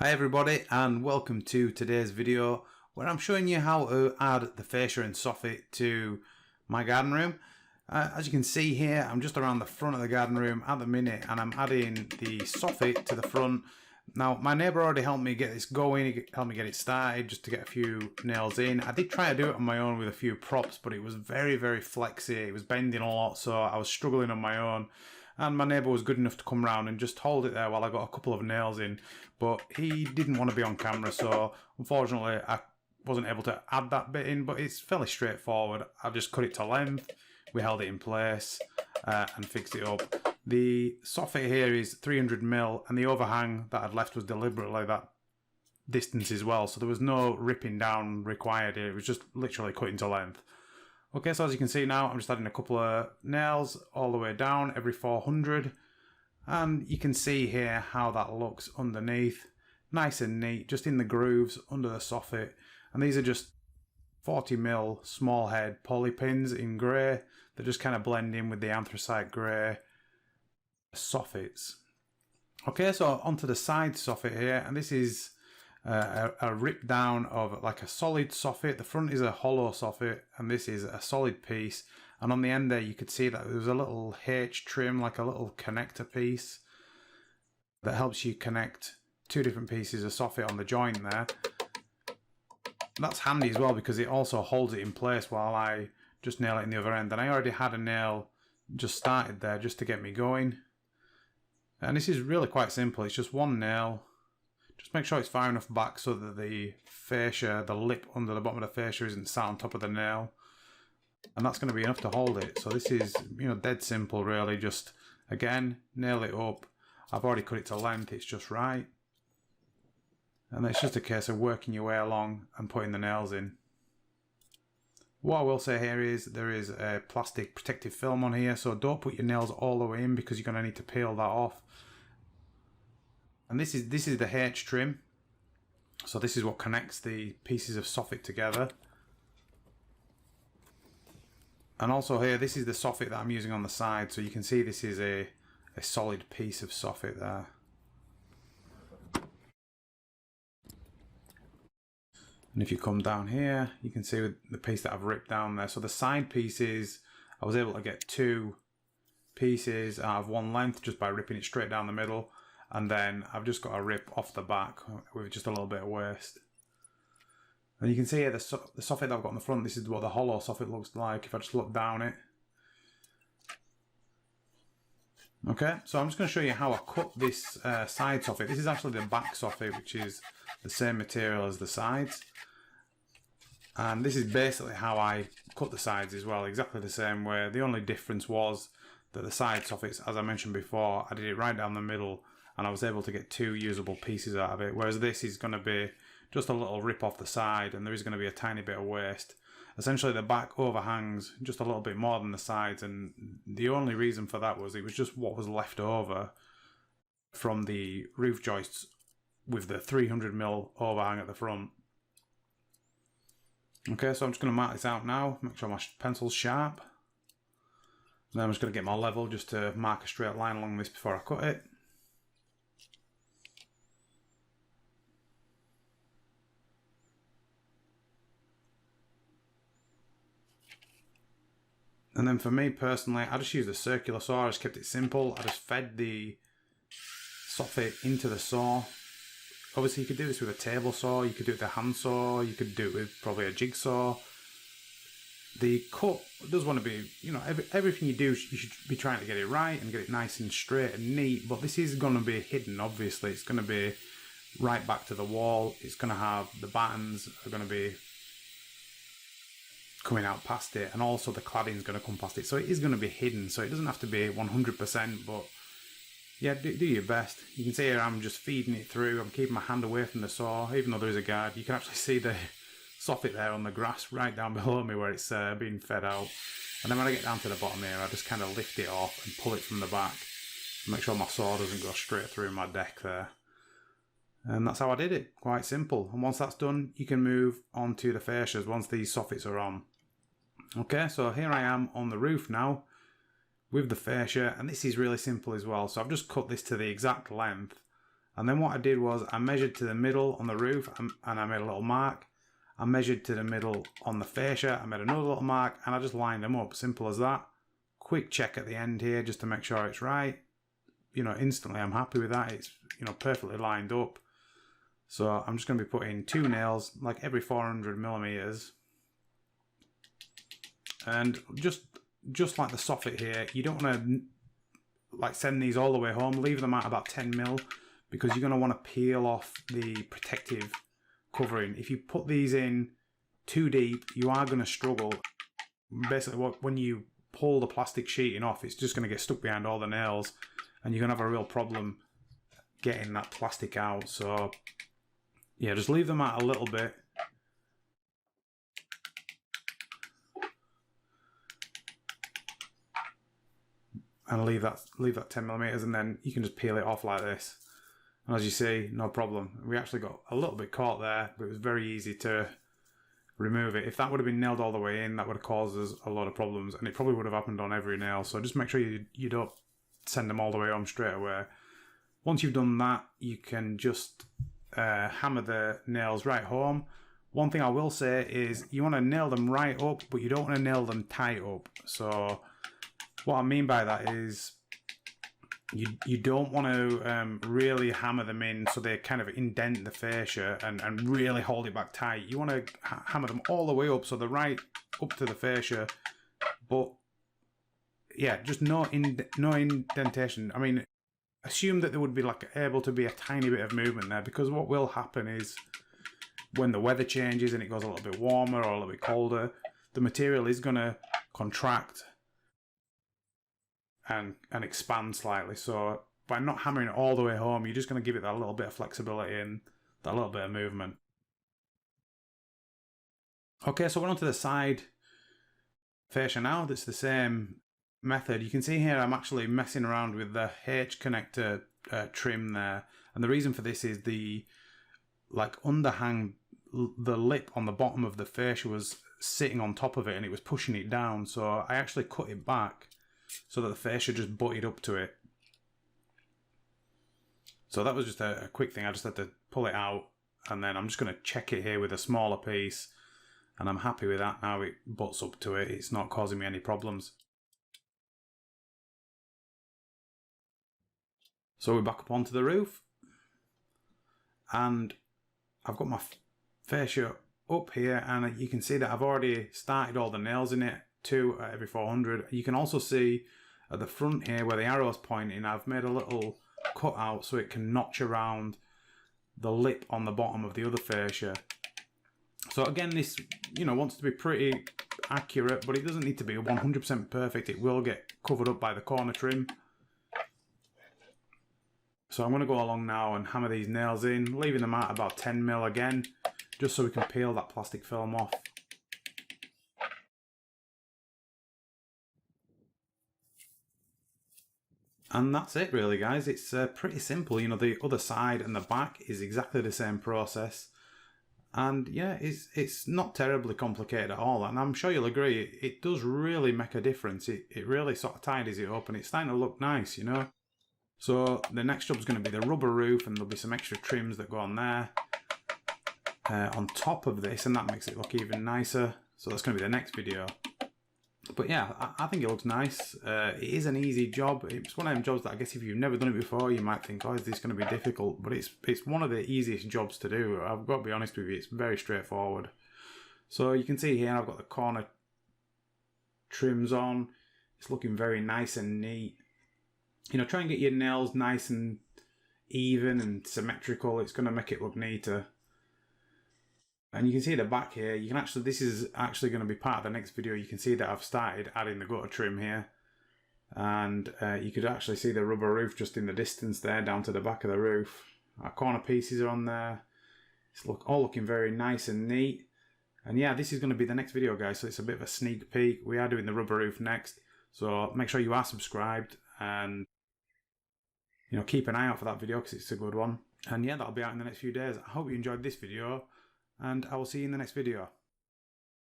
Hi everybody and welcome to today's video where I'm showing you how to add the fascia and soffit to my garden room. As you can see here, I'm just around the front of the garden room at the minute and I'm adding the soffit to the front. Now my neighbour already helped me get this going, he helped me get it started just to get a few nails in. I did try to do it on my own with a few props, but it was very flexy, it was bending a lot, so I was struggling on my own. And my neighbour was good enough to come round and just hold it there while I got a couple of nails in. But he didn't want to be on camera, so unfortunately I wasn't able to add that bit in, but it's fairly straightforward. I've just cut it to length, we held it in place and fixed it up. The soffit here is 300mm and the overhang that I'd left was deliberately that distance as well, so there was no ripping down required here, it was just literally cutting to length. Okay, so as you can see now, I'm just adding a couple of nails all the way down every 400. And you can see here how that looks underneath. Nice and neat, just in the grooves under the soffit. And these are just 40mm small head poly pins in grey. They just kind of blend in with the anthracite grey soffits. Okay, so onto the side soffit here. And this is a rip down of like a solid soffit. The front is a hollow soffit and this is a solid piece, and on the end there you could see that there was a little H trim, like a little connector piece that helps you connect two different pieces of soffit on the joint there. That's handy as well because it also holds it in place while I just nail it in the other end, and I already had a nail just started there just to get me going. And this is really quite simple, it's just one nail. Just make sure it's far enough back so that the fascia, the lip under the bottom of the fascia isn't sat on top of the nail. And that's going to be enough to hold it. So this is, dead simple really. Just, again, nail it up. I've already cut it to length, it's just right. And it's just a case of working your way along and putting the nails in. What I will say here is there is a plastic protective film on here, so don't put your nails all the way in because you're going to need to peel that off. And this is the H trim, so this is what connects the pieces of soffit together. And also here, this is the soffit that I'm using on the side, so you can see this is a solid piece of soffit there. And if you come down here, you can see the piece that I've ripped down there. So the side pieces, I was able to get two pieces out of one length just by ripping it straight down the middle. And then I've just got a rip off the back with just a little bit of waste. And you can see here the soffit that I've got on the front, this is what the hollow soffit looks like if I just look down it. Okay, so I'm just going to show you how I cut this side soffit. This is actually the back soffit, which is the same material as the sides. And this is basically how I cut the sides as well, exactly the same way. The only difference was that the side soffits, as I mentioned before, I did it right down the middle and I was able to get two usable pieces out of it, whereas this is going to be just a little rip off the side and there is going to be a tiny bit of waste. Essentially the back overhangs just a little bit more than the sides, and the only reason for that was it was just what was left over from the roof joists with the 300mm overhang at the front. Okay, so I'm just going to mark this out now, make sure my pencil's sharp. And then I'm just going to get my level just to mark a straight line along this before I cut it. And then for me personally, I just used a circular saw, I just kept it simple. I just fed the soffit into the saw. Obviously you could do this with a table saw, you could do it with a hand saw, you could do it with probably a jigsaw. The cut does want to be, everything you do, you should be trying to get it right and get it nice and straight and neat, but this is going to be hidden, obviously. It's going to be right back to the wall. It's going to have, the battens are going to be coming out past it, and also the cladding is going to come past it, so it is going to be hidden, so it doesn't have to be 100%, but yeah, do your best. You can see here I'm just feeding it through, I'm keeping my hand away from the saw, even though there is a guard. You can actually see the soffit there on the grass right down below me where it's being fed out. And then when I get down to the bottom here, I just kind of lift it off and pull it from the back, make sure my saw doesn't go straight through my deck there. And that's how I did it, quite simple. And once that's done, you can move on to the fascias once these soffits are on. Okay, so here I am on the roof now with the fascia, and this is really simple as well. So I've just cut this to the exact length And then what I did was I measured to the middle on the roof and I made a little mark. I measured to the middle on the fascia, I made another little mark, and I just lined them up. Simple as that. Quick check at the end here just to make sure it's right. You know, instantly I'm happy with that. It's, you know, perfectly lined up. So I'm just going to be putting 2 nails like every 400 millimeters. And just like the soffit here, you don't want to like send these all the way home. Leave them at about 10 mil because you're going to want to peel off the protective covering. If you put these in too deep, you are going to struggle. Basically, when you pull the plastic sheeting off, it's just going to get stuck behind all the nails and you're going to have a real problem getting that plastic out. So yeah, just leave them out a little bit. And leave that 10 millimeters, and then you can just peel it off like this. And as you see, no problem. We actually got a little bit caught there, but it was very easy to remove it. If that would have been nailed all the way in, that would have caused us a lot of problems, and it probably would have happened on every nail. So just make sure you don't send them all the way home straight away. Once you've done that, you can just hammer the nails right home. One thing I will say is you want to nail them right up, but you don't want to nail them tight up. So what I mean by that is you don't want to really hammer them in so they kind of indent the fascia and really hold it back tight. You want to hammer them all the way up so they're right up to the fascia, but yeah, just no indentation. I mean, assume that there would be like able to be a tiny bit of movement there, because what will happen is when the weather changes and it goes a little bit warmer or a little bit colder, the material is going to contract and expand slightly. So by not hammering it all the way home, you're just going to give it that little bit of flexibility and that little bit of movement. Okay, so we're on to the side fascia now. That's the same method. You can see here I'm actually messing around with the H connector trim there, and the reason for this is the like underhang, the lip on the bottom of the fascia was sitting on top of it and it was pushing it down, so I actually cut it back so that the fascia just butted up to it. So that was just a quick thing. I just had to pull it out, and then I'm just going to check it here with a smaller piece, and I'm happy with that now. It butts up to it. It's not causing me any problems. So we're back up onto the roof, and I've got my fascia up here, and you can see that I've already started all the nails in it, 2 at every 400. You can also see at the front here where the arrow's pointing, I've made a little cut out so it can notch around the lip on the bottom of the other fascia. So again, this, you know, wants to be pretty accurate, but it doesn't need to be 100% perfect. It will get covered up by the corner trim. So I'm going to go along now and hammer these nails in, leaving them at about 10 mil again, just so we can peel that plastic film off. And that's it really, guys. It's pretty simple. You know, the other side and the back is exactly the same process. And yeah, it's not terribly complicated at all. And I'm sure you'll agree, it does really make a difference. It really sort of tidies it up and it's starting to look nice, you know. So the next job is going to be the rubber roof, and there'll be some extra trims that go on there on top of this, and that makes it look even nicer. So that's going to be the next video. But yeah, I think it looks nice. It is an easy job. It's one of them jobs that I guess if you've never done it before, you might think, oh, is this going to be difficult? But it's one of the easiest jobs to do. I've got to be honest with you, it's very straightforward. So you can see here I've got the corner trims on. It's looking very nice and neat. You know, try and get your nails nice and even and symmetrical. It's going to make it look neater. And you can see the back here, you can actually, this is actually going to be part of the next video. You can see that I've started adding the gutter trim here. And you could actually see the rubber roof just in the distance there down to the back of the roof. Our corner pieces are on there. It's all looking very nice and neat. And yeah, this is going to be the next video, guys. So it's a bit of a sneak peek. We are doing the rubber roof next. So make sure you are subscribed and, you know, keep an eye out for that video because it's a good one. And yeah, that'll be out in the next few days. I hope you enjoyed this video, and I will see you in the next video.